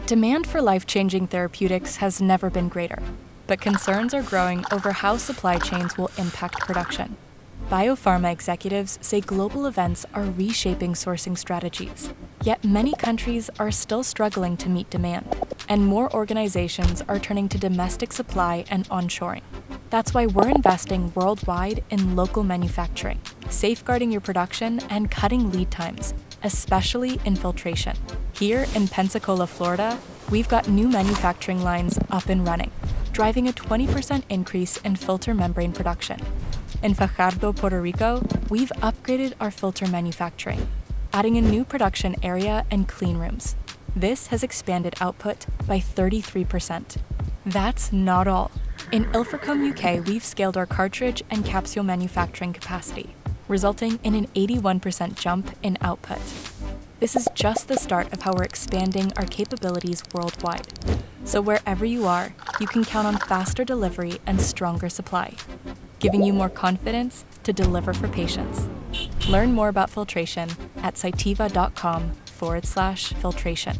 Demand for life-changing therapeutics has never been greater, but concerns are growing over how supply chains will impact production. Biopharma executives say global events are reshaping sourcing strategies, yet many countries are still struggling to meet demand, and more organizations are turning to domestic supply and onshoring. That's why we're investing worldwide in local manufacturing, safeguarding your production and cutting lead times, especially in filtration. Here in Pensacola, Florida, we've got new manufacturing lines up and running, driving a 20% increase in filter membrane production. In Fajardo, Puerto Rico, we've upgraded our filter manufacturing, adding a new production area and clean rooms. This has expanded output by 33%. That's not all. In Ilfracombe, UK, we've scaled our cartridge and capsule manufacturing capacity, resulting in an 81% jump in output. This is just the start of how we're expanding our capabilities worldwide. So wherever you are, you can count on faster delivery and stronger supply, giving you more confidence to deliver for patients. Learn more about filtration at cytiva.com/filtration.